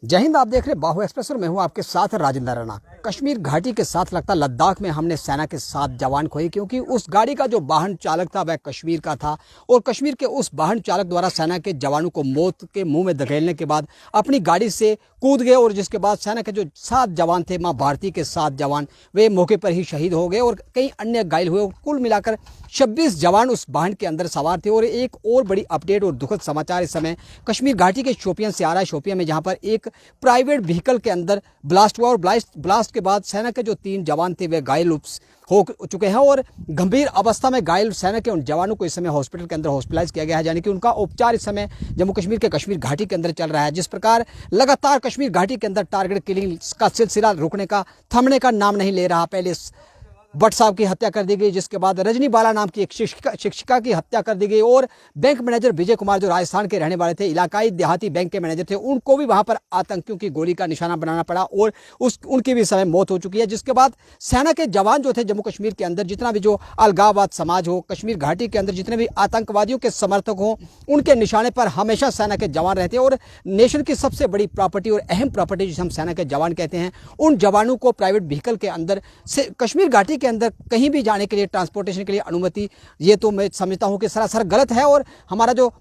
जय हिंद। आप देख रहे बाहु एक्सप्रेस और मैं हूं आपके साथ राजेंद्र राणा। कश्मीर घाटी के साथ लगता लद्दाख में हमने सेना के 7 जवान खोए, क्योंकि उस गाड़ी का जो वाहन चालक था वह कश्मीर का था और कश्मीर के उस वाहन चालक द्वारा सेना के जवानों को मौत के मुंह में धकेलने के बाद अपनी गाड़ी से कूद गए और जिसके बाद सेना के जो 7 जवान थे, मां भारती के 7 जवान, वे मौके पर ही शहीद हो गए और कई अन्य घायल हुए। कुल मिलाकर 26 जवान उस वाहन के अंदर सवार थे। और एक और बड़ी अपडेट और दुखद समाचार इस समय कश्मीर घाटी के शोपियां से आ रहा है। शोपियां में जहां पर एक प्राइवेट व्हीकल के अंदर ब्लास्ट हुआ और ब्लास्ट के बाद सेना के जो 3 जवान थे वे घायल हो चुके हैं और गंभीर अवस्था में घायल सेना के उन जवानों को इस समय हॉस्पिटल के अंदर हॉस्पिटलाइज किया गया है, यानी कि उनका उपचार इस समय जम्मू कश्मीर के कश्मीर घाटी के अंदर चल रहा है। जिस प्रकार लगातार कश्मीर घाटी के अंदर टारगेट किलिंग का सिलसिला रुकने का, थमने का नाम नहीं ले रहा। पहले भट्ट साहब की हत्या कर दी गई, जिसके बाद रजनी बाला नाम की एक शिक्षिका की हत्या कर दी गई और बैंक मैनेजर विजय कुमार जो राजस्थान के रहने वाले थे, इलाकाई देहाती बैंक के मैनेजर थे, उनको भी वहां पर आतंकियों की गोली का निशाना बनाना पड़ा और उनकी भी समय मौत हो चुकी है। जिसके बाद सेना के जवान जो थे जम्मू कश्मीर के अंदर, जितना भी जो अलगाववाद समाज हो, कश्मीर घाटी के अंदर जितने भी आतंकवादियों के समर्थक हो, उनके निशाने पर हमेशा सेना के जवान रहते हैं। और नेशन की सबसे बड़ी प्रॉपर्टी और अहम प्रॉपर्टी जिसे हम सेना के जवान कहते हैं, उन जवानों को प्राइवेट व्हीकल के अंदर से कश्मीर घाटी के अंदर कहीं भी जाने के लिए, ट्रांसपोर्टेशन के लिए अनुमति, ये तो मैं समझता हूं कि सरासर गलत है। और हमारा जो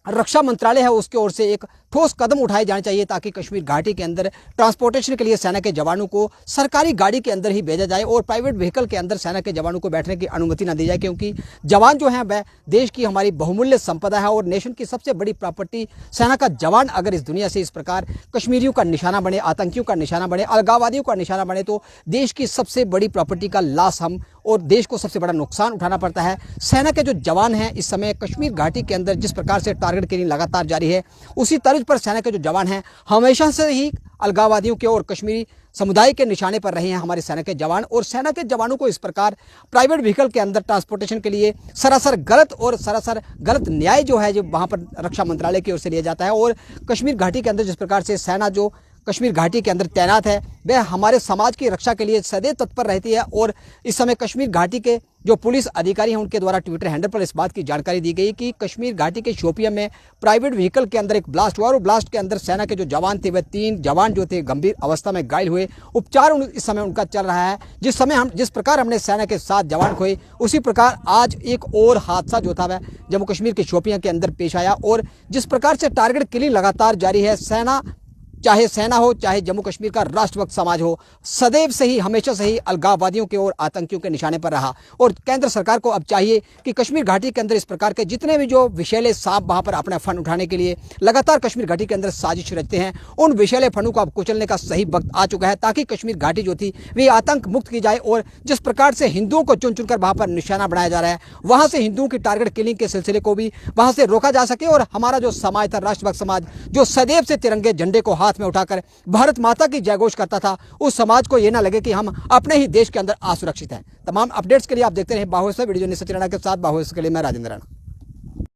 रक्षा मंत्रालय है उसकी ओर से एक ठोस कदम उठाए जाने चाहिए ताकि कश्मीर घाटी के अंदर ट्रांसपोर्टेशन के लिए सेना के जवानों को सरकारी गाड़ी के अंदर ही भेजा जाए और प्राइवेट व्हीकल के अंदर सेना के जवानों को बैठने की अनुमति न दी जाए, क्योंकि जवान जो हैं वह देश की हमारी बहुमूल्य संपदा है और नेशन की सबसे बड़ी प्रॉपर्टी सेना का जवान अगर इस दुनिया से इस प्रकार कश्मीरियों का निशाना बने, आतंकियों का निशाना बने, अलगाववादियों का निशाना बने, तो देश की सबसे बड़ी प्रॉपर्टी का लॉस हम और देश को सबसे बड़ा नुकसान उठाना पड़ता है। सेना के जो जवान हैं इस समय कश्मीर घाटी के अंदर जिस प्रकार से टारगेट किलिंग लगातार जारी है, उसी तर्ज पर सेना के जो जवान हैं हमेशा से ही अलगाववादियों के और कश्मीरी समुदाय के निशाने पर रहे हैं हमारे सेना के जवान। और सेना के जवानों को इस प्रकार प्राइवेट व्हीकल के अंदर ट्रांसपोर्टेशन के लिए सरासर गलत न्याय जो है, जो वहां पर रक्षा मंत्रालय की ओर से लिया जाता है। और कश्मीर घाटी के अंदर जिस प्रकार से सेना जो कश्मीर घाटी के अंदर तैनात है वह हमारे समाज की रक्षा के लिए सदैव तत्पर रहती है। और इस समय कश्मीर घाटी के जो पुलिस अधिकारी हैं उनके द्वारा ट्विटर हैंडल पर इस बात की जानकारी दी गई कि कश्मीर घाटी के शोपियां में प्राइवेट व्हीकल के अंदर एक ब्लास्ट हुआ और ब्लास्ट के अंदर सेना के जो जवान थे वह 3 जवान जो थे गंभीर अवस्था में घायल हुए। उपचार इस समय उनका चल रहा है। जिस प्रकार हमने सेना के 7 जवान खोए, उसी प्रकार आज एक और हादसा जो था वह जम्मू कश्मीर के शोपियां के अंदर पेश आया। और जिस प्रकार से टारगेट किलिंग लगातार जारी है, चाहे सेना हो, चाहे जम्मू कश्मीर का राष्ट्रभक्त समाज हो, सदैव से ही, हमेशा से ही अलगाववादियों के और आतंकियों के निशाने पर रहा। और केंद्र सरकार को अब चाहिए कि कश्मीर घाटी के अंदर इस प्रकार के जितने भी जो विषैले सांप वहां पर अपना फंड उठाने के लिए लगातार कश्मीर घाटी के अंदर साजिश रचते हैं, उन विषैले फंडों को अब कुचलने का सही वक्त आ चुका है ताकि कश्मीर घाटी जो थी वे आतंक मुक्त की जाए। और जिस प्रकार से हिंदुओं को चुन चुनकर वहां पर निशाना बनाया जा रहा है, वहां से हिंदुओं की टारगेट किलिंग के सिलसिले को भी वहां से रोका जा सके और हमारा जो समाज था, राष्ट्रभक्त समाज, जो सदैव से तिरंगे झंडे को हाथ में उठाकर भारत माता की जयघोष करता था, उस समाज को यह ना लगे कि हम अपने ही देश के अंदर असुरक्षित हैं। तमाम अपडेट्स के लिए आप देखते रहे बाहु एक्सप्रेस। वीडियो सचिन राणा के साथ बाहु एक्सप्रेस के लिए मैं राजेंद्र राणा।